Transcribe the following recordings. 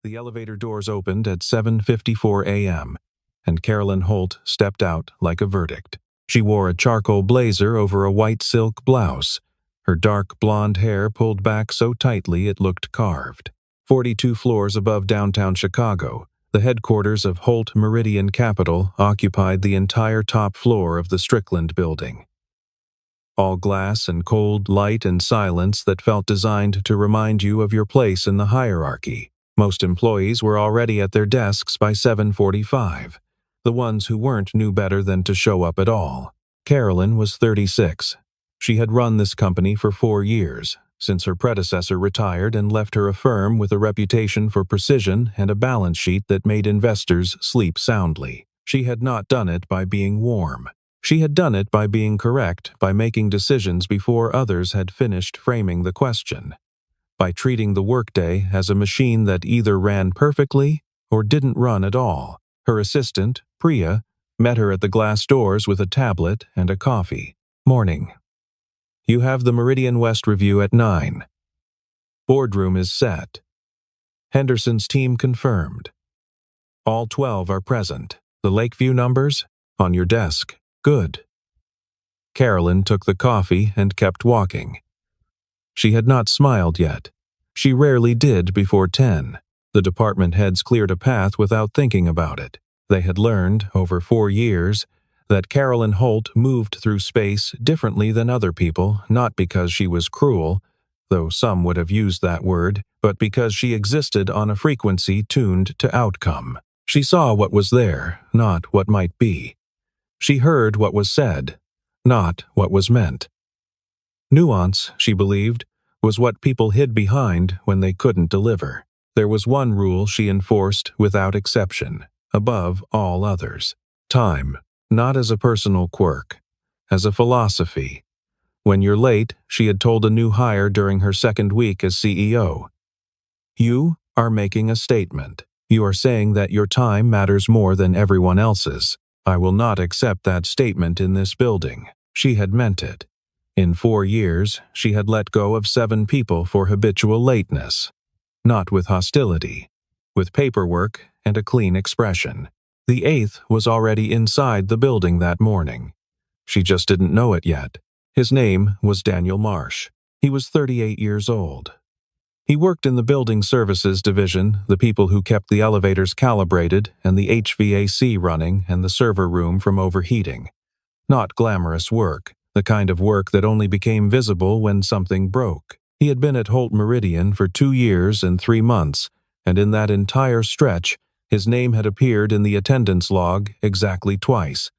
The elevator doors opened at 7:54 a.m., and Carolyn Holt stepped out like a verdict. She wore a charcoal blazer over a white silk blouse, her dark blonde hair pulled back so tightly it looked carved. 42 floors above downtown Chicago, the headquarters of Holt Meridian Capital occupied the entire top floor of the Strickland building. All glass and cold light and silence that felt designed to remind you of your place in the hierarchy. Most employees were already at their desks by 7:45. The ones who weren't knew better than to show up at all. Carolyn was 36. She had run this company for 4 years, since her predecessor retired and left her a firm with a reputation for precision and a balance sheet that made investors sleep soundly. She had not done it by being warm. She had done it by being correct, by making decisions before others had finished framing the question, by treating the workday as a machine that either ran perfectly or didn't run at all. Her assistant, Priya, met her at the glass doors with a tablet and a coffee. Morning. You have the Meridian West review at 9. Boardroom is set. Henderson's team confirmed. All 12 are present. The Lakeview numbers? On your desk. Good. Carolyn took the coffee and kept walking. She had not smiled yet. She rarely did before 10. The department heads cleared a path without thinking about it. They had learned, over 4 years, that Carolyn Holt moved through space differently than other people, not because she was cruel, though some would have used that word, but because she existed on a frequency tuned to outcome. She saw what was there, not what might be. She heard what was said, not what was meant. Nuance, she believed, was what people hid behind when they couldn't deliver. There was one rule she enforced without exception, above all others. Time, not as a personal quirk, as a philosophy. When you're late, she had told a new hire during her second week as CEO. You are making a statement. You are saying that your time matters more than everyone else's. I will not accept that statement in this building. She had meant it. In 4 years, she had let go of 7 people for habitual lateness. Not with hostility, with paperwork and a clean expression. The 8th was already inside the building that morning. She just didn't know it yet. His name was Daniel Marsh. He was 38 years old. He worked in the building services division, the people who kept the elevators calibrated and the HVAC running and the server room from overheating. Not glamorous work, the kind of work that only became visible when something broke. He had been at Holt Meridian for 2 years and 3 months, and in that entire stretch, his name had appeared in the attendance log exactly twice.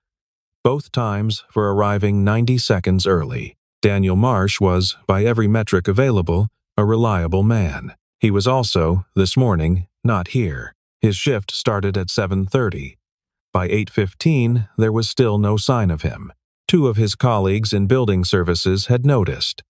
Both times for arriving 90 seconds early. Daniel Marsh was, by every metric available, a reliable man. He was also, this morning, not here. His shift started at 7:30. By 8:15, there was still no sign of him. 2 of his colleagues in building services had noticed.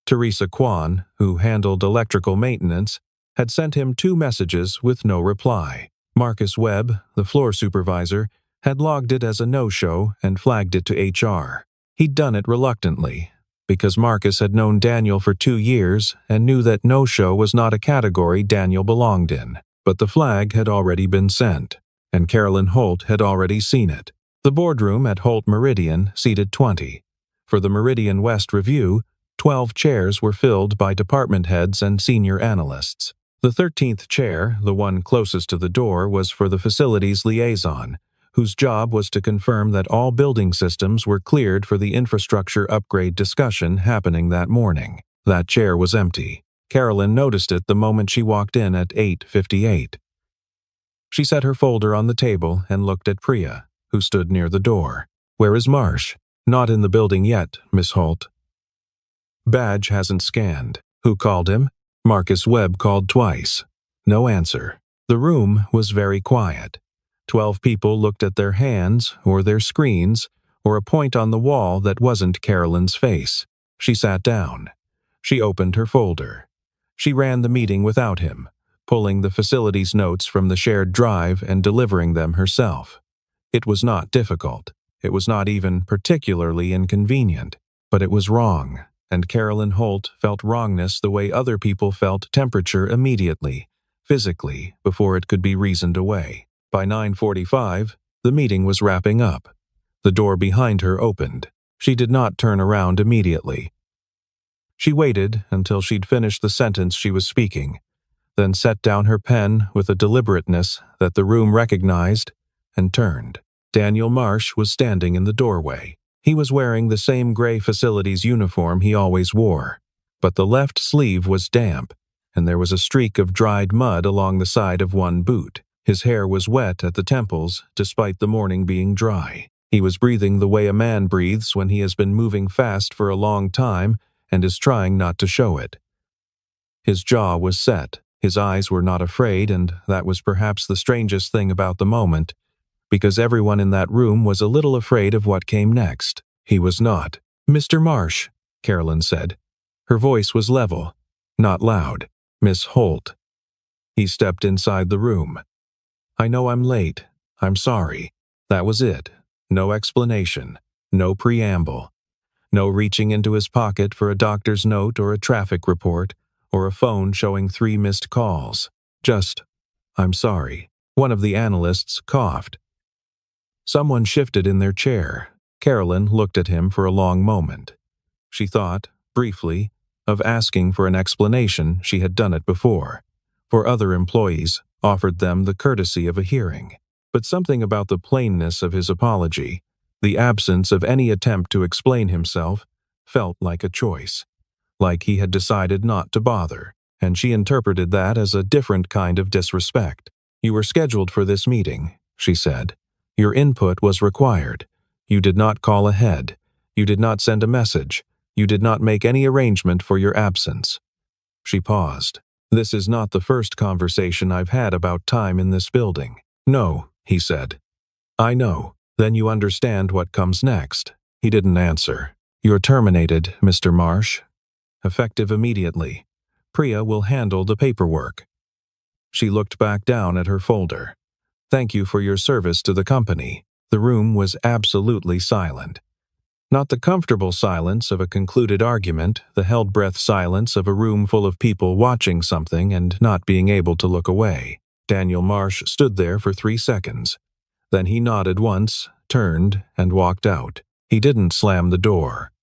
Teresa Kwan, who handled electrical maintenance, had sent him 2 messages with no reply. Marcus Webb, the floor supervisor, had logged it as a no-show and flagged it to HR. He'd done it reluctantly, because Marcus had known Daniel for 2 years and knew that no-show was not a category Daniel belonged in. But the flag had already been sent, and Carolyn Holt had already seen it. The boardroom at Holt Meridian seated 20. For the Meridian West review, 12 chairs were filled by department heads and senior analysts. The 13th chair, the one closest to the door, was for the facilities liaison, whose job was to confirm that all building systems were cleared for the infrastructure upgrade discussion happening that morning. That chair was empty. Carolyn noticed it the moment she walked in at 8:58. She set her folder on the table and looked at Priya, who stood near the door. "Where is Marsh?" "Not in the building yet, Miss Holt." "Badge hasn't scanned." "Who called him?" "Marcus Webb called twice." No answer. The room was very quiet. 12 people looked at their hands, or their screens, or a point on the wall that wasn't Carolyn's face. She sat down. She opened her folder. She ran the meeting without him, pulling the facilities notes from the shared drive and delivering them herself. It was not difficult. It was not even particularly inconvenient. But it was wrong, and Carolyn Holt felt wrongness the way other people felt temperature immediately, physically, before it could be reasoned away. By 9:45, the meeting was wrapping up. The door behind her opened. She did not turn around immediately. She waited until she'd finished the sentence she was speaking, then set down her pen with a deliberateness that the room recognized and turned. Daniel Marsh was standing in the doorway. He was wearing the same gray facilities uniform he always wore, but the left sleeve was damp, and there was a streak of dried mud along the side of one boot. His hair was wet at the temples, despite the morning being dry. He was breathing the way a man breathes when he has been moving fast for a long time and is trying not to show it. His jaw was set, his eyes were not afraid, and that was perhaps the strangest thing about the moment, because everyone in that room was a little afraid of what came next. He was not. "Mr. Marsh," Carolyn said. Her voice was level, not loud. "Miss Holt." He stepped inside the room. "I know I'm late. I'm sorry." That was it. No explanation. No preamble. No reaching into his pocket for a doctor's note or a traffic report or a phone showing 3 missed calls. Just, "I'm sorry." One of the analysts coughed. Someone shifted in their chair. Carolyn looked at him for a long moment. She thought, briefly, of asking for an explanation. She had done it before. For other employees, offered them the courtesy of a hearing. But something about the plainness of his apology, the absence of any attempt to explain himself, felt like a choice. Like he had decided not to bother, and she interpreted that as a different kind of disrespect. "You were scheduled for this meeting," she said. "Your input was required. You did not call ahead. You did not send a message. You did not make any arrangement for your absence." She paused. "This is not the first conversation I've had about time in this building." "No," he said. "I know. Then you understand what comes next." He didn't answer. "You're terminated, Mr. Marsh. Effective immediately. Priya will handle the paperwork." She looked back down at her folder. "Thank you for your service to the company." The room was absolutely silent. Not the comfortable silence of a concluded argument, the held-breath silence of a room full of people watching something and not being able to look away. Daniel Marsh stood there for 3 seconds. Then he nodded once, turned, and walked out. He didn't slam the door.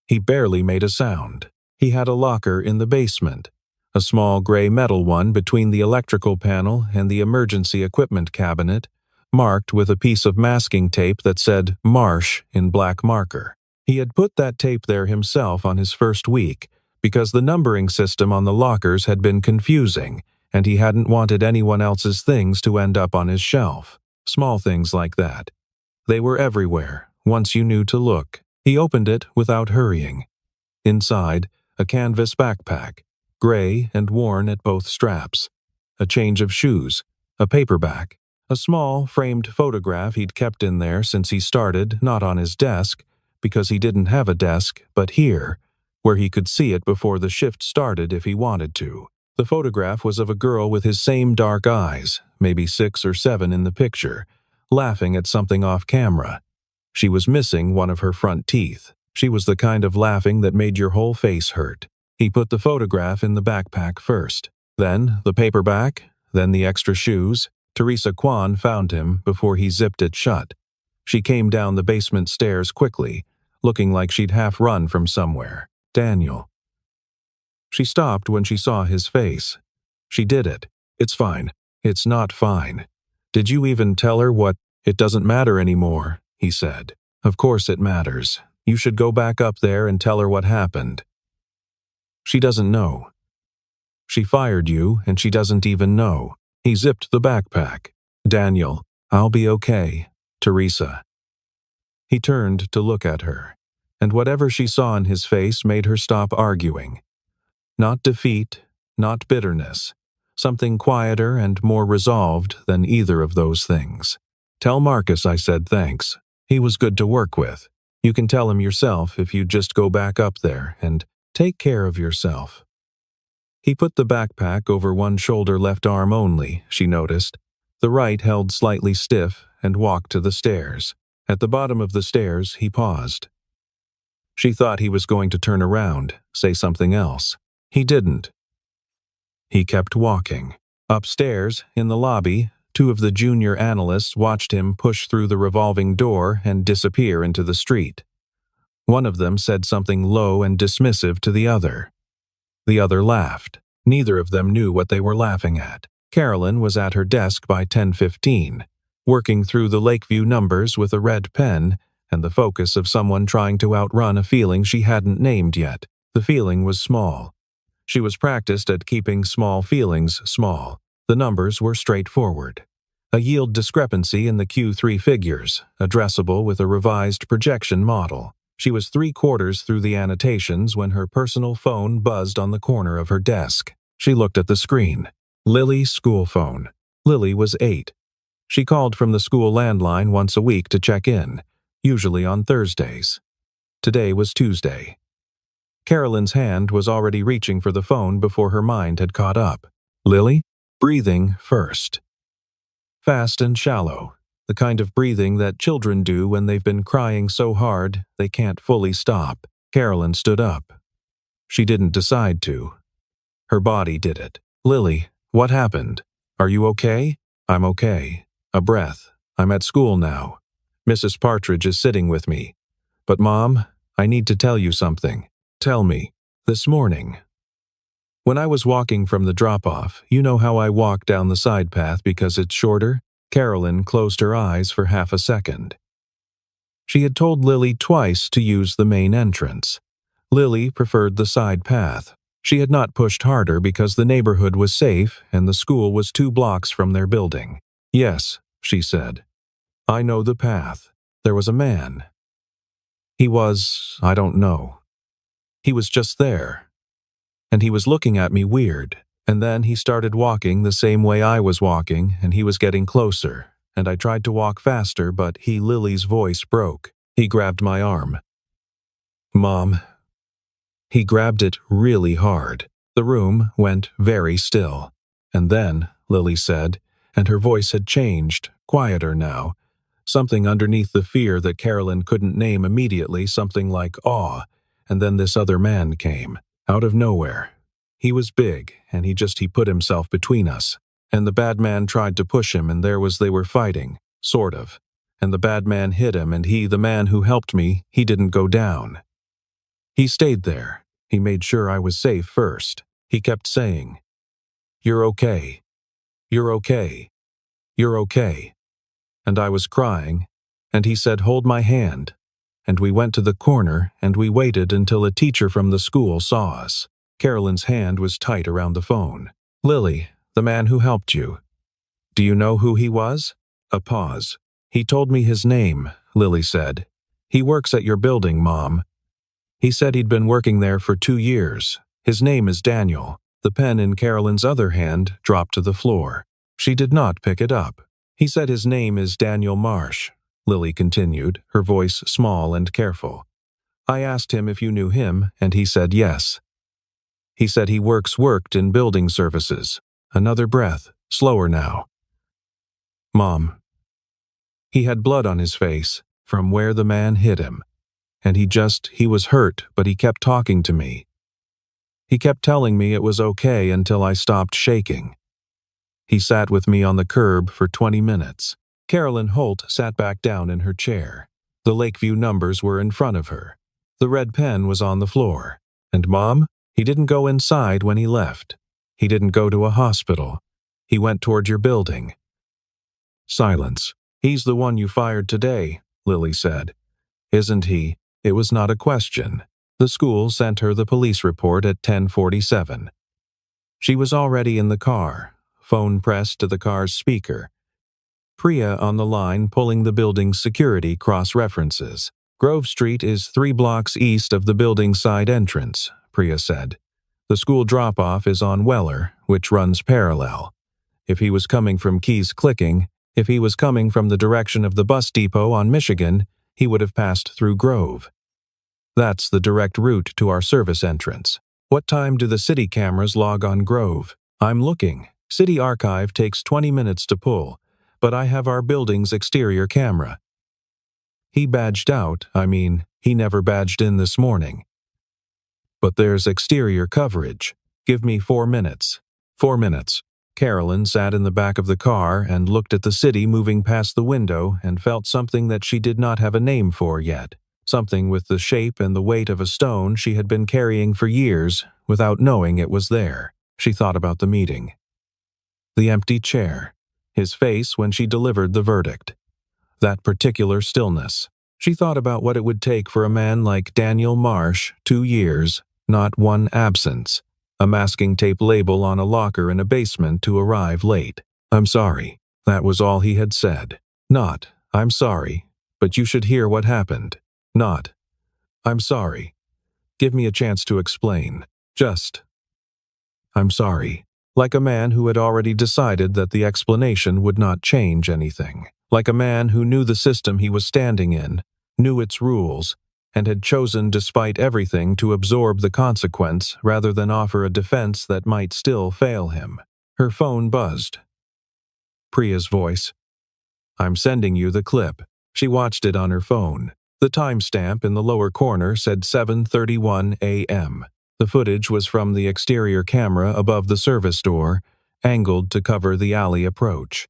He barely made a sound. He had a locker in the basement, a small gray metal one between the electrical panel and the emergency equipment cabinet, marked with a piece of masking tape that said Marsh in black marker. He had put that tape there himself on his first week because the numbering system on the lockers had been confusing, and he hadn't wanted anyone else's things to end up on his shelf. Small things like that. They were everywhere, once you knew to look. He opened it without hurrying. Inside, a canvas backpack, gray and worn at both straps. A change of shoes, a paperback, a small, framed photograph he'd kept in there since he started, not on his desk, because he didn't have a desk, but here, where he could see it before the shift started if he wanted to. The photograph was of a girl with his same dark eyes, maybe 6 or 7 in the picture, laughing at something off camera. She was missing one of her front teeth. She was the kind of laughing that made your whole face hurt. He put the photograph in the backpack first, then the paperback, then the extra shoes. Teresa Kwan found him before he zipped it shut. She came down the basement stairs quickly, looking like she'd half run from somewhere. "Daniel." She stopped when she saw his face. She did it. "It's fine." "It's not fine." "Did you even tell her what—" "It doesn't matter anymore," he said. "Of course it matters. You should go back up there and tell her what happened." "She doesn't know. She fired you, and she doesn't even know." He zipped the backpack. "Daniel, I'll be okay. Teresa." He turned to look at her, and whatever she saw in his face made her stop arguing. Not defeat, not bitterness. Something quieter and more resolved than either of those things. "Tell Marcus I said thanks. He was good to work with. You can tell him yourself if you just go back up there and take care of yourself." He put the backpack over one shoulder left arm only, she noticed. The right held slightly stiff and walked to the stairs. At the bottom of the stairs, he paused. She thought he was going to turn around, say something else. He didn't. He kept walking. Upstairs, in the lobby, two of the junior analysts watched him push through the revolving door and disappear into the street. One of them said something low and dismissive to the other. The other laughed. Neither of them knew what they were laughing at. Carolyn was at her desk by 10:15, working through the Lakeview numbers with a red pen and the focus of someone trying to outrun a feeling she hadn't named yet. The feeling was small. She was practiced at keeping small feelings small. The numbers were straightforward. A yield discrepancy in the Q3 figures, addressable with a revised projection model. She was 3/4 through the annotations when her personal phone buzzed on the corner of her desk. She looked at the screen. Lily's school phone. Lily was 8. She called from the school landline once a week to check in, usually on Thursdays. Today was Tuesday. Carolyn's hand was already reaching for the phone before her mind had caught up. Lily? Breathing first. Fast and shallow. The kind of breathing that children do when they've been crying so hard they can't fully stop. Carolyn stood up. She didn't decide to. Her body did it. Lily, what happened? Are you okay? I'm okay. A breath. I'm at school now. Mrs. Partridge is sitting with me. But Mom, I need to tell you something. Tell me. This morning. When I was walking from the drop-off, you know how I walk down the side path because it's shorter? Carolyn closed her eyes for half a second. She had told Lily twice to use the main entrance. Lily preferred the side path. She had not pushed harder because the neighborhood was safe and the school was 2 blocks from their building. Yes, she said. I know the path. There was a man. He was, I don't know. He was just there. And he was looking at me weird. And then he started walking the same way I was walking, and he was getting closer, and I tried to walk faster, but Lily's voice broke. He grabbed my arm. Mom. He grabbed it really hard. The room went very still. And then, Lily said, and her voice had changed, quieter now, something underneath the fear that Carolyn couldn't name immediately, something like awe, and then this other man came, out of nowhere. He was big, and he put himself between us. And the bad man tried to push him, and they were fighting, sort of. And the bad man hit him, and the man who helped me, he didn't go down. He stayed there. He made sure I was safe first. He kept saying, "You're okay. You're okay. You're okay." And I was crying, and he said, "Hold my hand." And we went to the corner, and we waited until a teacher from the school saw us. Carolyn's hand was tight around the phone. Lily, the man who helped you. Do you know who he was? A pause. He told me his name, Lily said. He works at your building, Mom. He said he'd been working there for 2 years. His name is Daniel. The pen in Carolyn's other hand dropped to the floor. She did not pick it up. He said his name is Daniel Marsh, Lily continued, her voice small and careful. I asked him if you knew him, and he said yes. He said he worked in building services. Another breath, slower now. Mom. He had blood on his face, from where the man hit him. And he was hurt, but he kept talking to me. He kept telling me it was okay until I stopped shaking. He sat with me on the curb for 20 minutes. Carolyn Holt sat back down in her chair. The Lakeview numbers were in front of her. The red pen was on the floor. And Mom? He didn't go inside when he left. He didn't go to a hospital. He went toward your building. Silence. He's the one you fired today, Lily said. Isn't he? It was not a question. The school sent her the police report at 10:47. She was already in the car, phone pressed to the car's speaker. Priya on the line pulling the building's security cross-references. Grove Street is 3 blocks east of the building's side entrance, Priya said. The school drop-off is on Weller, which runs parallel. If he was coming from Keys Clicking, if he was coming from the direction of the bus depot on Michigan, he would have passed through Grove. That's the direct route to our service entrance. What time do the city cameras log on Grove? I'm looking. City Archive takes 20 minutes to pull, but I have our building's exterior camera. He badged out, he never badged in this morning. But there's exterior coverage. Give me 4 minutes. 4 minutes. Carolyn sat in the back of the car and looked at the city moving past the window and felt something that she did not have a name for yet. Something with the shape and the weight of a stone she had been carrying for years without knowing it was there. She thought about the meeting. The empty chair. His face when she delivered the verdict. That particular stillness. She thought about what it would take for a man like Daniel Marsh, 2 years, not one absence. A masking tape label on a locker in a basement to arrive late. "I'm sorry." That was all he had said. Not, "I'm sorry, but you should hear what happened." Not, "I'm sorry. Give me a chance to explain." Just, "I'm sorry." Like a man who had already decided that the explanation would not change anything. Like a man who knew the system he was standing in, knew its rules, and had chosen despite everything to absorb the consequence rather than offer a defense that might still fail him. Her phone buzzed. Priya's voice. "I'm sending you the clip." She watched it on her phone. The timestamp in the lower corner said 7:31 a.m. The footage was from the exterior camera above the service door, angled to cover the alley approach.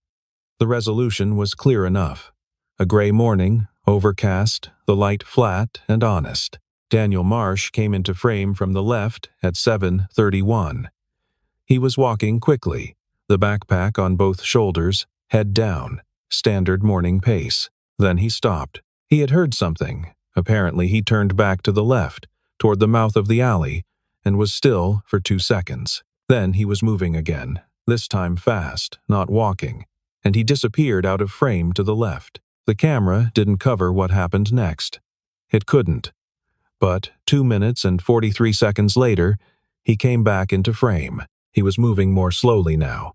The resolution was clear enough. A gray morning, overcast, the light flat and honest. Daniel Marsh came into frame from the left at 7:31. He was walking quickly, the backpack on both shoulders, head down, standard morning pace. Then he stopped. He had heard something. Apparently he turned back to the left, toward the mouth of the alley, and was still for 2 seconds. Then he was moving again, this time fast, not walking, and he disappeared out of frame to the left. The camera didn't cover what happened next. It couldn't. But 2 minutes and 43 seconds later, he came back into frame. He was moving more slowly now.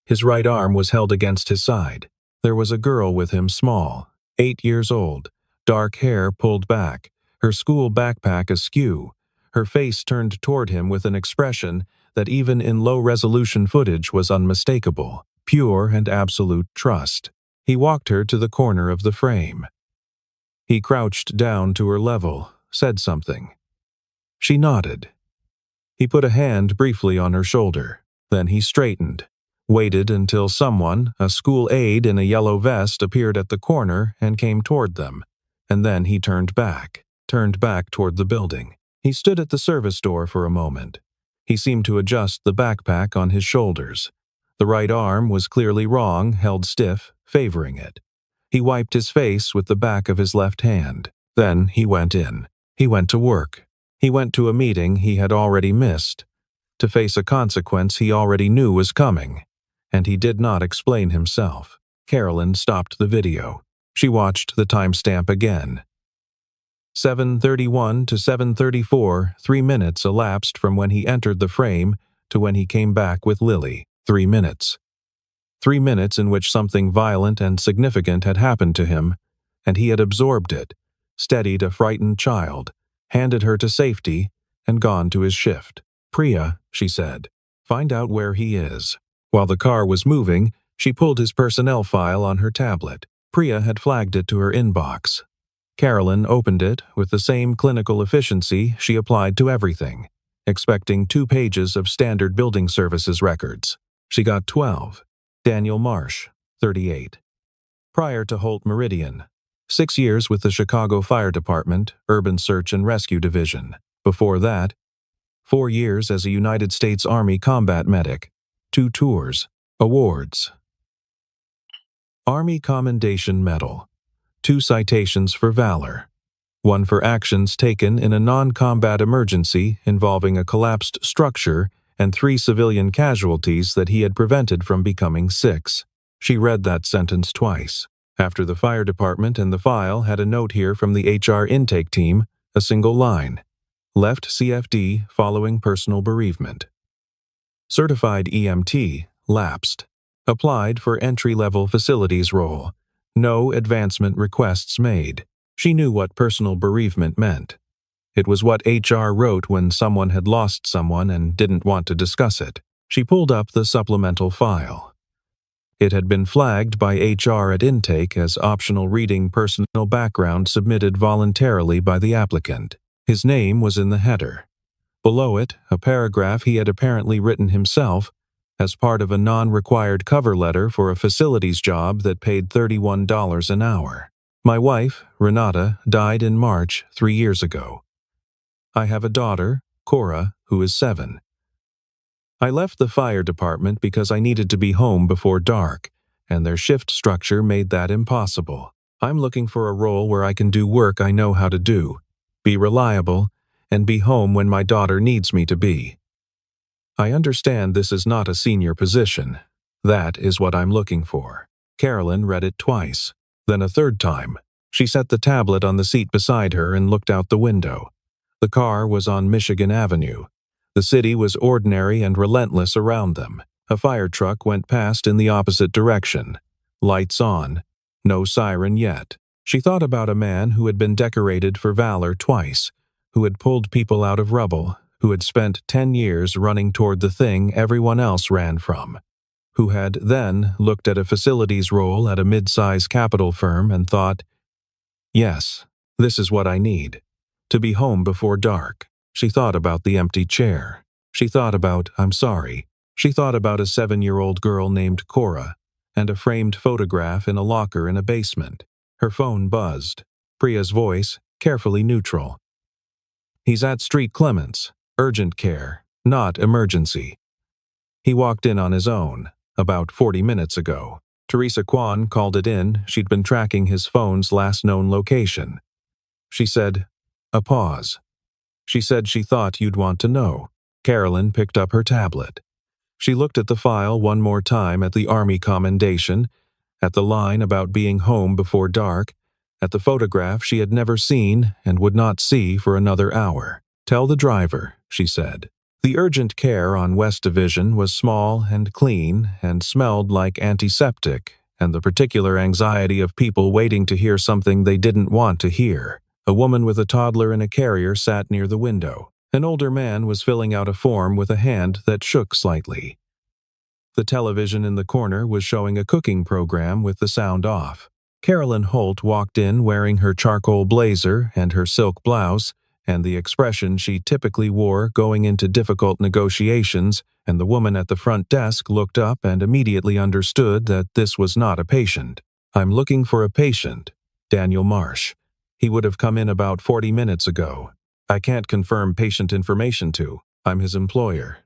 His right arm was held against his side. There was a girl with him, small, 8 years old, dark hair pulled back, her school backpack askew, her face turned toward him with an expression that even in low-resolution footage was unmistakable, pure and absolute trust. He walked her to the corner of the frame. He crouched down to her level, said something. She nodded. He put a hand briefly on her shoulder. Then he straightened, waited until someone, a school aide in a yellow vest, appeared at the corner and came toward them, and then he turned back toward the building. He stood at the service door for a moment. He seemed to adjust the backpack on his shoulders. The right arm was clearly wrong, held stiff, favoring it. He wiped his face with the back of his left hand. Then he went in. He went to work. He went to a meeting he had already missed, to face a consequence he already knew was coming, and he did not explain himself. Carolyn stopped the video. She watched the timestamp again. 7:31 to 7:34, 3 minutes elapsed from when he entered the frame to when he came back with Lily. 3 minutes. 3 minutes in which something violent and significant had happened to him, and he had absorbed it, steadied a frightened child, handed her to safety, and gone to his shift. "Priya," she said, "find out where he is." While the car was moving, she pulled his personnel file on her tablet. Priya had flagged it to her inbox. Carolyn opened it with the same clinical efficiency she applied to everything, expecting 2 pages of standard building services records. She got 12. Daniel Marsh, 38. Prior to Holt Meridian, 6 years with the Chicago Fire Department, Urban Search and Rescue Division. Before that, 4 years as a United States Army combat medic, 2 tours, awards. Army Commendation Medal, 2 citations for valor, 1 for actions taken in a non-combat emergency involving a collapsed structure and 3 civilian casualties that he had prevented from becoming 6. She read that sentence twice. After the fire department and the file had a note here from the HR intake team, a single line. Left CFD following personal bereavement. Certified EMT, lapsed. Applied for entry-level facilities role. No advancement requests made. She knew what personal bereavement meant. It was what HR wrote when someone had lost someone and didn't want to discuss it. She pulled up the supplemental file. It had been flagged by HR at intake as optional reading personal background submitted voluntarily by the applicant. His name was in the header. Below it, a paragraph he had apparently written himself, as part of a non-required cover letter for a facilities job that paid $31 an hour. My wife, Renata, died in March 3 years ago. I have a daughter, Cora, who is 7. I left the fire department because I needed to be home before dark, and their shift structure made that impossible. I'm looking for a role where I can do work I know how to do, be reliable, and be home when my daughter needs me to be. I understand this is not a senior position. That is what I'm looking for. Carolyn read it twice, then a third time. She set the tablet on the seat beside her and looked out the window. The car was on Michigan Avenue. The city was ordinary and relentless around them. A fire truck went past in the opposite direction. Lights on. No siren yet. She thought about a man who had been decorated for valor twice, who had pulled people out of rubble, who had spent 10 years running toward the thing everyone else ran from, who had then looked at a facilities role at a mid-size capital firm and thought, yes, this is what I need. To be home before dark. She thought about the empty chair. She thought about, I'm sorry. She thought about a 7-year-old girl named Cora, and a framed photograph in a locker in a basement. Her phone buzzed. Priya's voice, carefully neutral. He's at Street Clements. Urgent care, not emergency. He walked in on his own, about 40 minutes ago. Teresa Kwan called it in. She'd been tracking his phone's last known location. She said, a pause. She said she thought you'd want to know. Carolyn picked up her tablet. She looked at the file one more time, at the Army commendation, at the line about being home before dark, at the photograph she had never seen and would not see for another hour. Tell the driver, she said. The urgent care on West Division was small and clean and smelled like antiseptic and the particular anxiety of people waiting to hear something they didn't want to hear. A woman with a toddler in a carrier sat near the window. An older man was filling out a form with a hand that shook slightly. The television in the corner was showing a cooking program with the sound off. Carolyn Holt walked in wearing her charcoal blazer and her silk blouse, and the expression she typically wore going into difficult negotiations, and the woman at the front desk looked up and immediately understood that this was not a patient. I'm looking for a patient, Daniel Marsh. He would have come in about 40 minutes ago. I can't confirm patient information to. I'm his employer.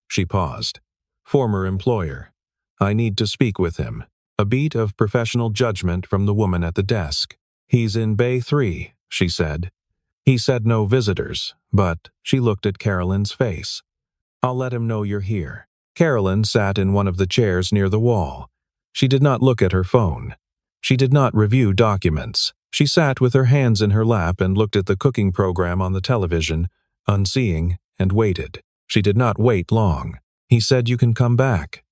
She paused. Former employer. I need to speak with him. A beat of professional judgment from the woman at the desk. He's in Bay 3, she said. He said no visitors, but she looked at Carolyn's face. I'll let him know you're here. Carolyn sat in one of the chairs near the wall. She did not look at her phone. She did not review documents. She sat with her hands in her lap and looked at the cooking program on the television, unseeing, and waited. She did not wait long. He said you can come back.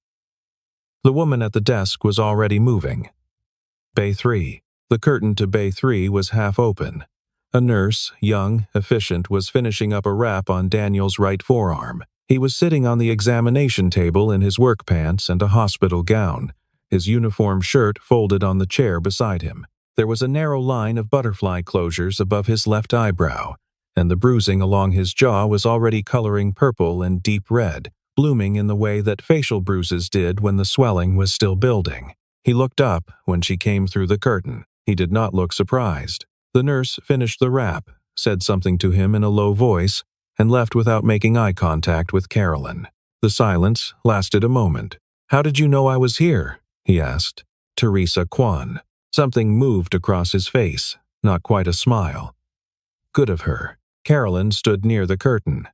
The woman at the desk was already moving. Bay 3. The curtain to Bay 3 was half open. A nurse, young, efficient, was finishing up a wrap on Daniel's right forearm. He was sitting on the examination table in his work pants and a hospital gown, his uniform shirt folded on the chair beside him. There was a narrow line of butterfly closures above his left eyebrow, and the bruising along his jaw was already coloring purple and deep red, blooming in the way that facial bruises did when the swelling was still building. He looked up when she came through the curtain. He did not look surprised. The nurse finished the wrap, said something to him in a low voice, and left without making eye contact with Carolyn. The silence lasted a moment. How did you know I was here? He asked. Teresa Kwan. Something moved across his face, not quite a smile. Good of her. Carolyn stood near the curtain.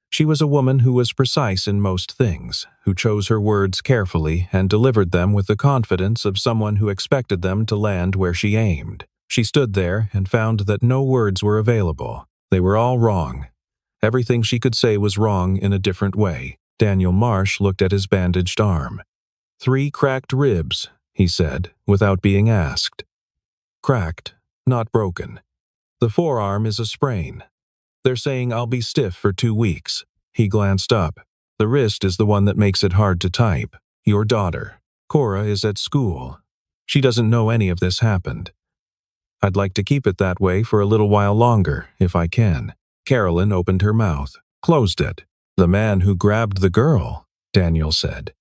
She was a woman who was precise in most things, who chose her words carefully and delivered them with the confidence of someone who expected them to land where she aimed. She stood there and found that no words were available. They were all wrong. Everything she could say was wrong in a different way. Daniel Marsh looked at his bandaged arm. 3 cracked ribs, he said, without being asked. Cracked, not broken. The forearm is a sprain. They're saying I'll be stiff for 2 weeks. He glanced up. The wrist is the one that makes it hard to type. Your daughter, Cora, is at school. She doesn't know any of this happened. I'd like to keep it that way for a little while longer, if I can. Carolyn opened her mouth, closed it. The man who grabbed the girl, Daniel said.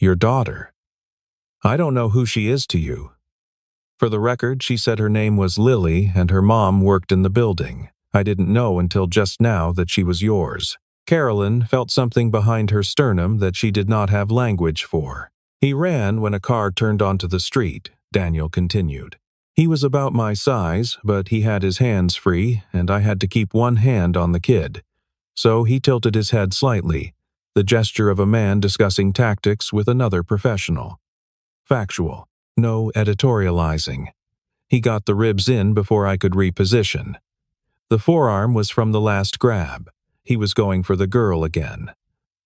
Your daughter. I don't know who she is to you. For the record, she said her name was Lily and her mom worked in the building. I didn't know until just now that she was yours. Carolyn felt something behind her sternum that she did not have language for. He ran when a car turned onto the street, Daniel continued. He was about my size, but he had his hands free, and I had to keep one hand on the kid. So he tilted his head slightly, the gesture of a man discussing tactics with another professional. Factual. No editorializing. He got the ribs in before I could reposition. The forearm was from the last grab. He was going for the girl again.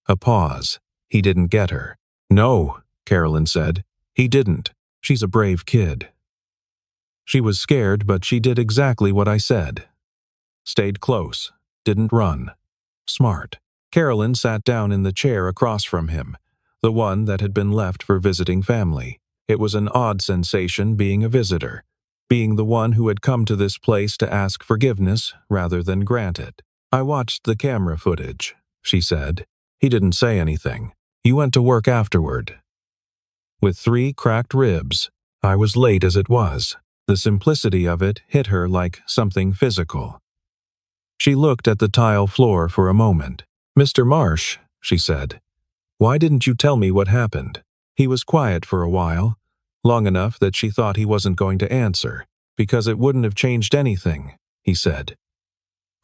A pause. He didn't get her. No, Carolyn said. He didn't. She's a brave kid. She was scared, but she did exactly what I said. Stayed close. Didn't run. Smart. Carolyn sat down in the chair across from him, the one that had been left for visiting family. It was an odd sensation being a visitor, being the one who had come to this place to ask forgiveness rather than grant it. I watched the camera footage, she said. He didn't say anything. You went to work afterward. With 3 cracked ribs, I was late as it was. The simplicity of it hit her like something physical. She looked at the tile floor for a moment. Mr. Marsh, she said, why didn't you tell me what happened? He was quiet for a while, long enough that she thought he wasn't going to answer. Because it wouldn't have changed anything, he said.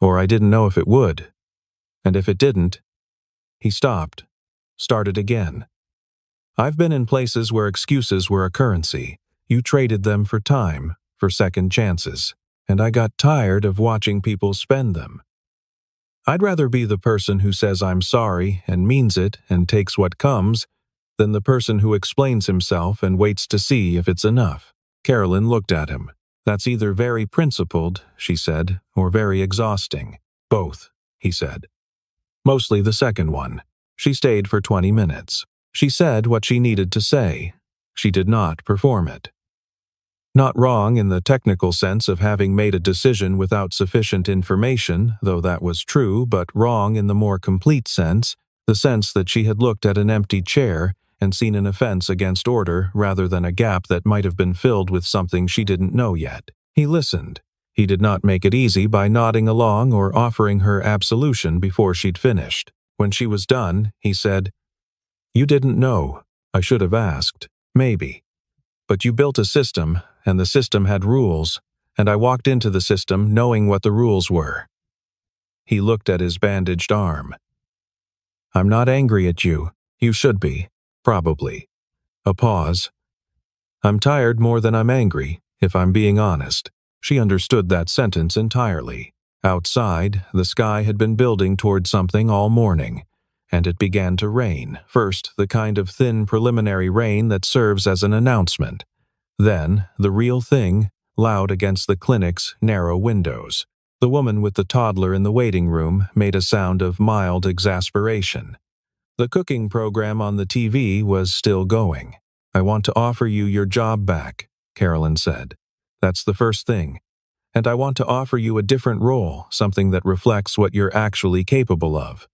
Or I didn't know if it would. And if it didn't, he stopped, started again. I've been in places where excuses were a currency. You traded them for time, for second chances, and I got tired of watching people spend them. I'd rather be the person who says I'm sorry and means it and takes what comes than the person who explains himself and waits to see if it's enough. Carolyn looked at him. That's either very principled, she said, or very exhausting. Both, he said. Mostly the second one. She stayed for 20 minutes. She said what she needed to say. She did not perform it. Not wrong in the technical sense of having made a decision without sufficient information, though that was true, but wrong in the more complete sense, the sense that she had looked at an empty chair and seen an offense against order rather than a gap that might have been filled with something she didn't know yet. He listened. He did not make it easy by nodding along or offering her absolution before she'd finished. When she was done, he said, You didn't know. I should have asked. Maybe. But you built a system, and the system had rules, and I walked into the system knowing what the rules were. He looked at his bandaged arm. I'm not angry at you. You should be. Probably. A pause. I'm tired more than I'm angry, if I'm being honest. She understood that sentence entirely. Outside, the sky had been building toward something all morning, and it began to rain. First, the kind of thin preliminary rain that serves as an announcement. Then, the real thing, loud against the clinic's narrow windows. The woman with the toddler in the waiting room made a sound of mild exasperation. The cooking program on the TV was still going. I want to offer you your job back, Carolyn said. That's the first thing. And I want to offer you a different role, something that reflects what you're actually capable of.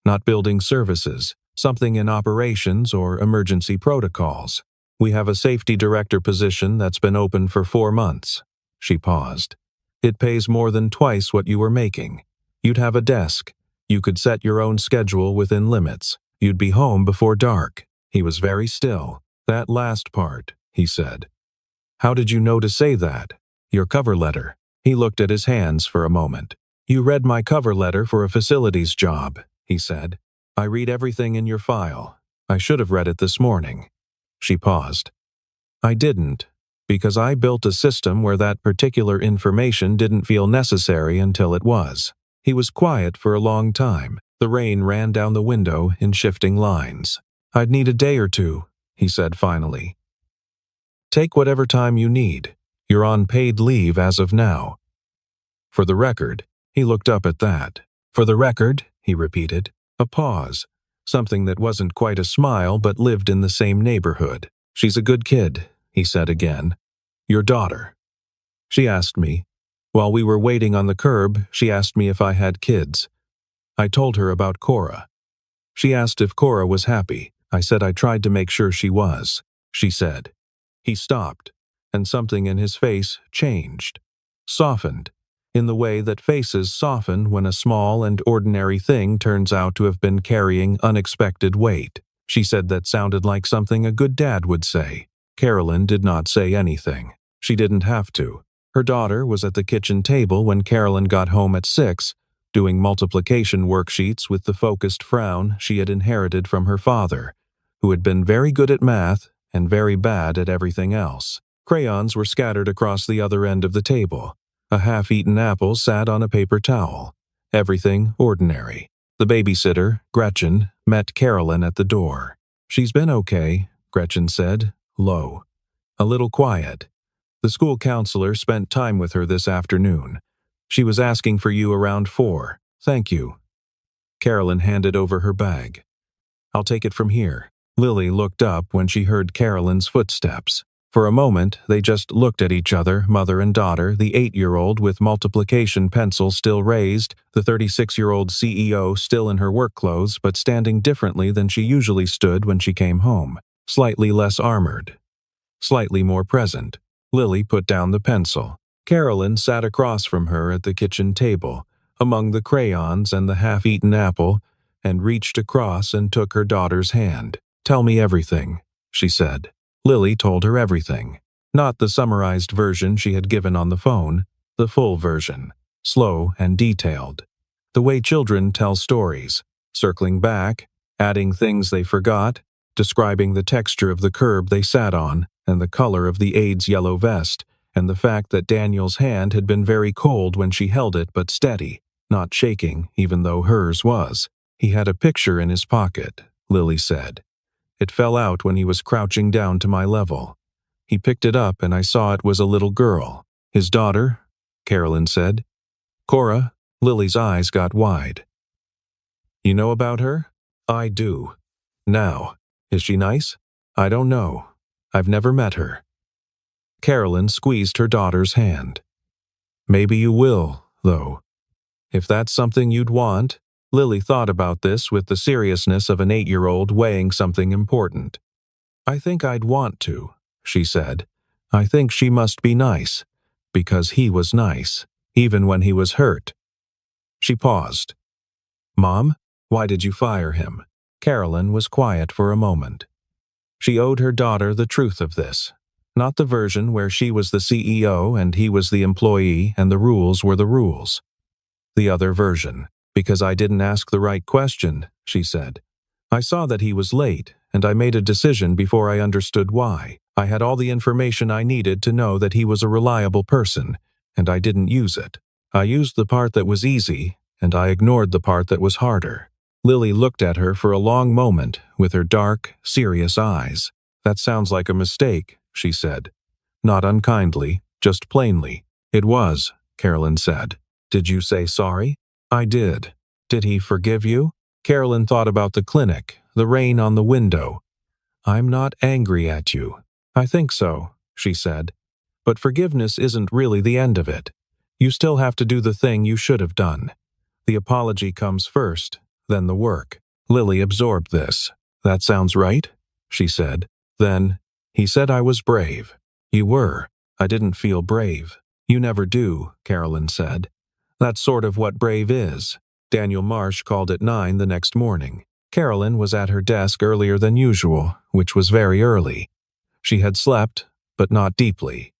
Not building services, something in operations or emergency protocols. We have a safety director position that's been open for 4 months. She paused. It pays more than twice what you were making. You'd have a desk. You could set your own schedule within limits. You'd be home before dark. He was very still. That last part, he said. How did you know to say that? Your cover letter. He looked at his hands for a moment. You read my cover letter for a facilities job, he said. I read everything in your file. I should have read it this morning. She paused. I didn't, because I built a system where that particular information didn't feel necessary until it was. He was quiet for a long time. The rain ran down the window in shifting lines. I'd need a day or two, he said finally. Take whatever time you need. You're on paid leave as of now. For the record, he looked up at that. For the record, he repeated. A pause. Something that wasn't quite a smile but lived in the same neighborhood. She's a good kid, he said again. Your daughter. She asked me. While we were waiting on the curb, she asked me if I had kids. I told her about Cora. She asked if Cora was happy. I said I tried to make sure she was, she said. He stopped, and something in his face changed, softened, in the way that faces soften when a small and ordinary thing turns out to have been carrying unexpected weight. She said that sounded like something a good dad would say. Carolyn did not say anything. She didn't have to. Her daughter was at the kitchen table when Carolyn got home at 6, doing multiplication worksheets with the focused frown she had inherited from her father, who had been very good at math and very bad at everything else. Crayons were scattered across the other end of the table. A half-eaten apple sat on a paper towel. Everything ordinary. The babysitter, Gretchen, met Carolyn at the door. "She's been okay," Gretchen said, low. "A little quiet. The school counselor spent time with her this afternoon. She was asking for you around 4. Thank you." Carolyn handed over her bag. "I'll take it from here." Lily looked up when she heard Carolyn's footsteps. For a moment, they just looked at each other, mother and daughter, the 8-year-old with multiplication pencil still raised, the 36-year-old CEO still in her work clothes but standing differently than she usually stood when she came home, slightly less armored, slightly more present. Lily put down the pencil. Carolyn sat across from her at the kitchen table, among the crayons and the half-eaten apple, and reached across and took her daughter's hand. "Tell me everything," she said. Lily told her everything. Not the summarized version she had given on the phone, the full version, slow and detailed. The way children tell stories, circling back, adding things they forgot, describing the texture of the curb they sat on, and the color of the aide's yellow vest, and the fact that Daniel's hand had been very cold when she held it but steady, not shaking even though hers was. "He had a picture in his pocket," Lily said. "It fell out when he was crouching down to my level. He picked it up and I saw it was a little girl. His daughter," Carolyn said. "Cora." Lily's eyes got wide. "You know about her?" "I do. Now, is she nice?" "I don't know. I've never met her." Carolyn squeezed her daughter's hand. "Maybe you will, though. If that's something you'd want." Lily thought about this with the seriousness of an 8-year-old weighing something important. "I think I'd want to," she said. "I think she must be nice, because he was nice, even when he was hurt." She paused. "Mom, why did you fire him?" Carolyn was quiet for a moment. She owed her daughter the truth of this, not the version where she was the CEO and he was the employee and the rules were the rules. The other version. "Because I didn't ask the right question," she said. "I saw that he was late, and I made a decision before I understood why. I had all the information I needed to know that he was a reliable person, and I didn't use it. I used the part that was easy, and I ignored the part that was harder." Lily looked at her for a long moment with her dark, serious eyes. "That sounds like a mistake," she said. Not unkindly, just plainly. "It was," Carolyn said. "Did you say sorry?" "I did." "Did he forgive you?" Carolyn thought about the clinic, the rain on the window. "I'm not angry at you." "I think so," she said. "But forgiveness isn't really the end of it. You still have to do the thing you should have done. The apology comes first, then the work." Lily absorbed this. "That sounds right," she said. Then, "He said I was brave." "You were. I didn't feel brave." "You never do," Carolyn said. "That's sort of what brave is." Daniel Marsh called at 9 the next morning. Carolyn was at her desk earlier than usual, which was very early. She had slept, but not deeply.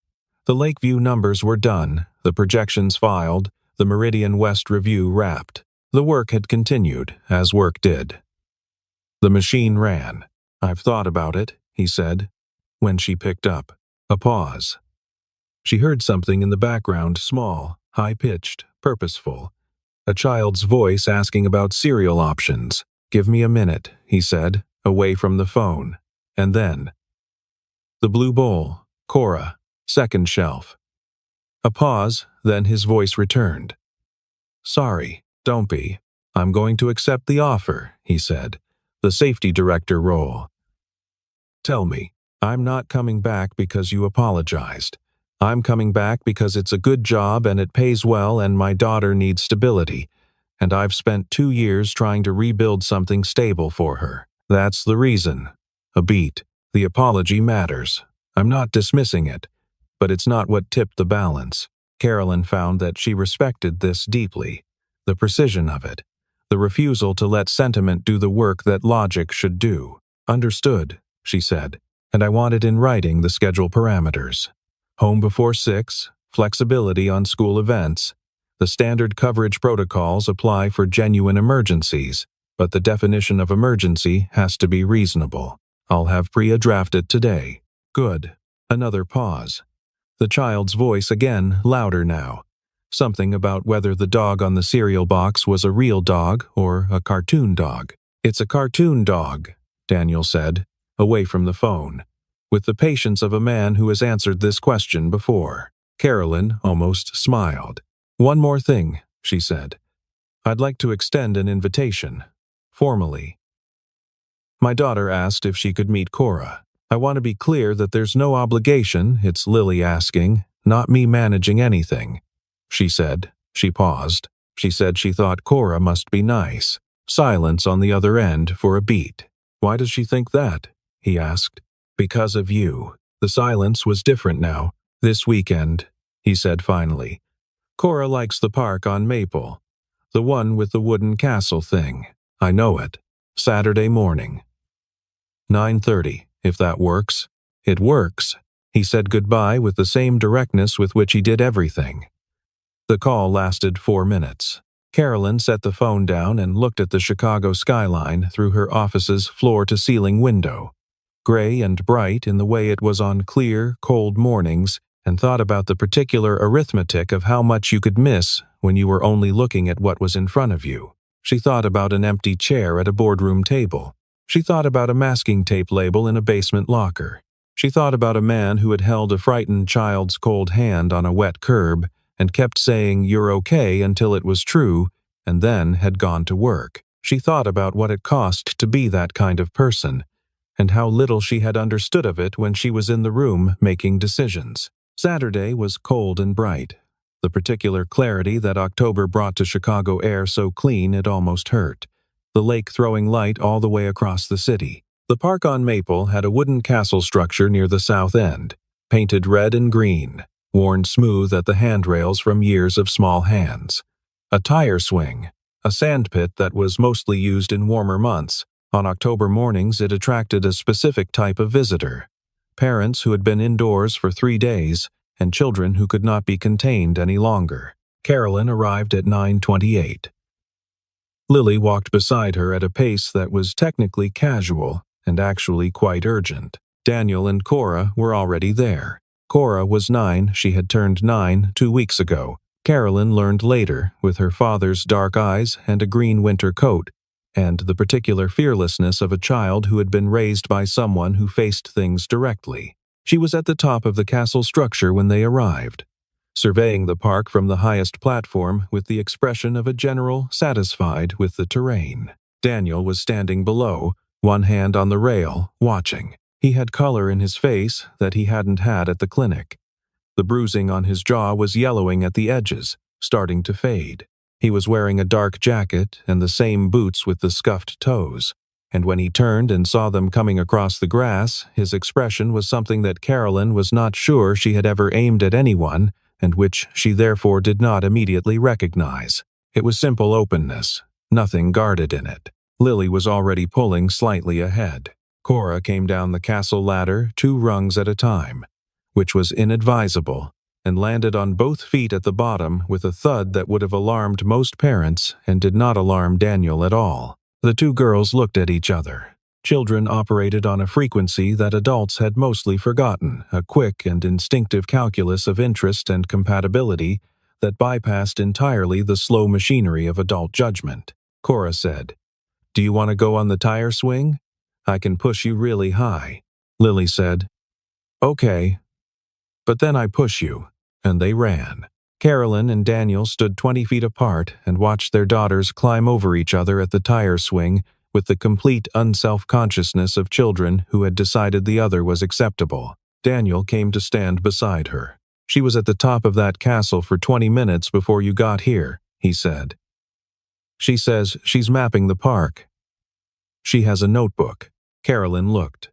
The Lakeview numbers were done, the projections filed, the Meridian West review wrapped. The work had continued, as work did. The machine ran. "I've thought about it," he said, when she picked up. A pause. She heard something in the background, small, high-pitched, purposeful. A child's voice asking about cereal options. "Give me a minute," he said, away from the phone. And then, "The blue bowl, Cora, second shelf." A pause, then his voice returned. "Sorry, don't be. I'm going to accept the offer," he said. "The safety director role. Tell me, I'm not coming back because you apologized. I'm coming back because it's a good job and it pays well and my daughter needs stability. And I've spent 2 years trying to rebuild something stable for her. That's the reason. A beat. The apology matters. I'm not dismissing it, but it's not what tipped the balance. Carolyn found that she respected this deeply. The precision of it. The refusal to let sentiment do the work that logic should do. Understood, she said, and I wanted in writing the schedule parameters. Home before 6, flexibility on school events. The standard coverage protocols apply for genuine emergencies, but the definition of emergency has to be reasonable. I'll have Priya draft it today. Good. Another pause. The child's voice again, louder now. Something about whether the dog on the cereal box was a real dog or a cartoon dog. It's a cartoon dog, Daniel said, away from the phone, with the patience of a man who has answered this question before. Carolyn almost smiled. One more thing, she said. I'd like to extend an invitation. Formally. My daughter asked if she could meet Cora. I want to be clear that there's no obligation, it's Lily asking, not me managing anything. She said. She paused. She said she thought Cora must be nice. Silence on the other end for a beat. Why does she think that? He asked. Because of you. The silence was different now. This weekend, he said finally. Cora likes the park on Maple. The one with the wooden castle thing. I know it. Saturday morning. 9:30, if that works. It works. He said goodbye with the same directness with which he did everything. The call lasted 4 minutes. Carolyn set the phone down and looked at the Chicago skyline through her office's floor-to-ceiling window, gray and bright in the way it was on clear, cold mornings, and thought about the particular arithmetic of how much you could miss when you were only looking at what was in front of you. She thought about an empty chair at a boardroom table. She thought about a masking tape label in a basement locker. She thought about a man who had held a frightened child's cold hand on a wet curb and kept saying, "You're okay," until it was true, and then had gone to work. She thought about what it cost to be that kind of person, and how little she had understood of it when she was in the room making decisions. Saturday was cold and bright. The particular clarity that October brought to Chicago air so clean it almost hurt. The lake throwing light all the way across the city. The park on Maple had a wooden castle structure near the south end, painted red and green, worn smooth at the handrails from years of small hands. A tire swing, a sandpit that was mostly used in warmer months. On October mornings it attracted a specific type of visitor. Parents who had been indoors for 3 days, and children who could not be contained any longer. Carolyn arrived at 9:28. Lily walked beside her at a pace that was technically casual and actually quite urgent. Daniel and Cora were already there. Cora was 9, she had turned 9 2 weeks ago. Carolyn learned later, with her father's dark eyes and a green winter coat, and the particular fearlessness of a child who had been raised by someone who faced things directly. She was at the top of the castle structure when they arrived, surveying the park from the highest platform with the expression of a general satisfied with the terrain. Daniel was standing below, one hand on the rail, watching. He had color in his face that he hadn't had at the clinic. The bruising on his jaw was yellowing at the edges, starting to fade. He was wearing a dark jacket and the same boots with the scuffed toes, and when he turned and saw them coming across the grass, his expression was something that Carolyn was not sure she had ever aimed at anyone, and which she therefore did not immediately recognize. It was simple openness, nothing guarded in it. Lily was already pulling slightly ahead. Cora came down the castle ladder 2 rungs at a time, which was inadvisable, and landed on both feet at the bottom with a thud that would have alarmed most parents and did not alarm Daniel at all. The 2 girls looked at each other. Children operated on a frequency that adults had mostly forgotten, a quick and instinctive calculus of interest and compatibility that bypassed entirely the slow machinery of adult judgment. Cora said, "Do you want to go on the tire swing? I can push you really high." Lily said, "Okay." But then I push you, and they ran. Carolyn and Daniel stood 20 feet apart and watched their daughters climb over each other at the tire swing with the complete unself-consciousness of children who had decided the other was acceptable. Daniel came to stand beside her. "She was at the top of that castle for 20 minutes before you got here," he said. "She says she's mapping the park." She has a notebook. Carolyn looked.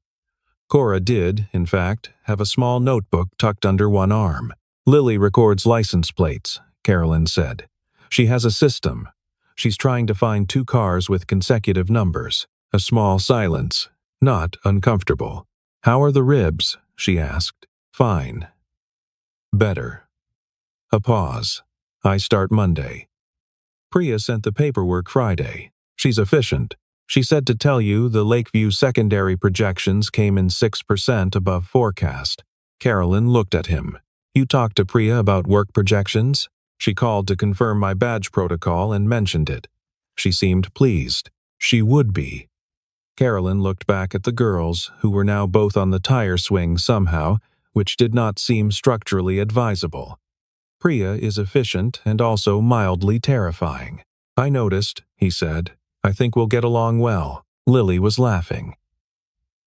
Cora did, in fact, have a small notebook tucked under one arm. Lily records license plates, Carolyn said. She has a system. She's trying to find 2 cars with consecutive numbers. A small silence. Not uncomfortable. How are the ribs? She asked. Fine. Better. A pause. I start Monday. Priya sent the paperwork Friday. She's efficient. She said to tell you the Lakeview secondary projections came in 6% above forecast. Carolyn looked at him. You talked to Priya about work projections? She called to confirm my badge protocol and mentioned it. She seemed pleased. She would be. Carolyn looked back at the girls, who were now both on the tire swing somehow, which did not seem structurally advisable. Priya is efficient and also mildly terrifying. I noticed, he said. I think we'll get along well. Lily was laughing.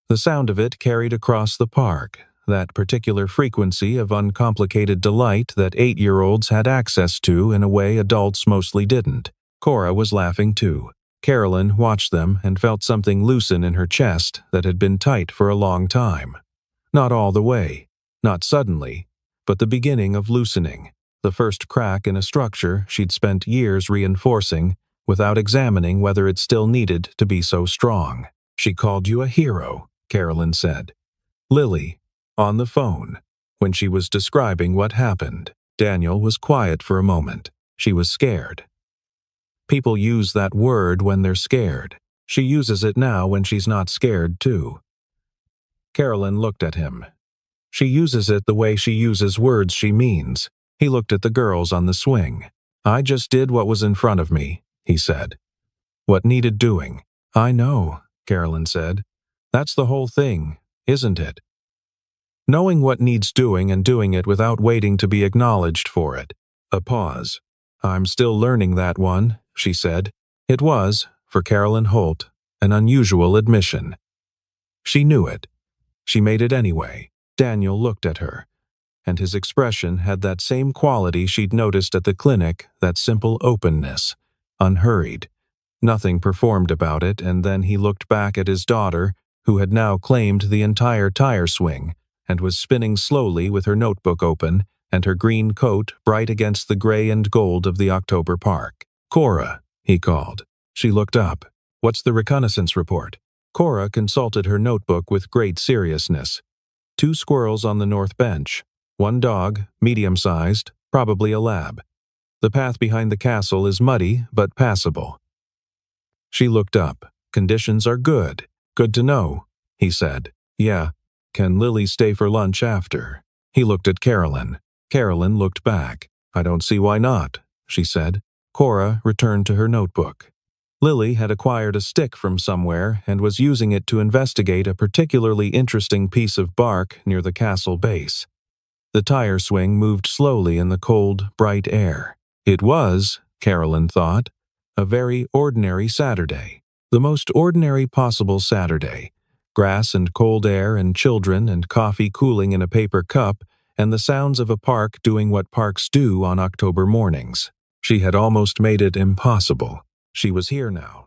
The sound of it carried across the park, that particular frequency of uncomplicated delight that 8-year-olds had access to in a way adults mostly didn't. Cora was laughing too. Carolyn watched them and felt something loosen in her chest that had been tight for a long time. Not all the way, not suddenly, but the beginning of loosening, the first crack in a structure she'd spent years reinforcing without examining whether it still needed to be so strong. She called you a hero, Carolyn said. Lily, on the phone, when she was describing what happened. Daniel was quiet for a moment. She was scared. People use that word when they're scared. She uses it now when she's not scared, too. Carolyn looked at him. She uses it the way she uses words she means. He looked at the girls on the swing. I just did what was in front of me, he said. What needed doing? I know, Carolyn said. That's the whole thing, isn't it? Knowing what needs doing and doing it without waiting to be acknowledged for it. A pause. I'm still learning that one, she said. It was, for Carolyn Holt, an unusual admission. She knew it. She made it anyway. Daniel looked at her, and his expression had that same quality she'd noticed at the clinic, that simple openness, unhurried. Nothing performed about it, and then he looked back at his daughter, who had now claimed the entire tire swing, and was spinning slowly with her notebook open and her green coat bright against the gray and gold of the October park. Cora, he called. She looked up. What's the reconnaissance report? Cora consulted her notebook with great seriousness. 2 squirrels on the north bench. 1 dog, medium-sized, probably a lab. The path behind the castle is muddy, but passable. She looked up. Conditions are good. Good to know, he said. Yeah. Can Lily stay for lunch after? He looked at Carolyn. Carolyn looked back. I don't see why not, she said. Cora returned to her notebook. Lily had acquired a stick from somewhere and was using it to investigate a particularly interesting piece of bark near the castle base. The tire swing moved slowly in the cold, bright air. It was, Carolyn thought, a very ordinary Saturday. The most ordinary possible Saturday. Grass and cold air and children and coffee cooling in a paper cup and the sounds of a park doing what parks do on October mornings. She had almost made it impossible. She was here now.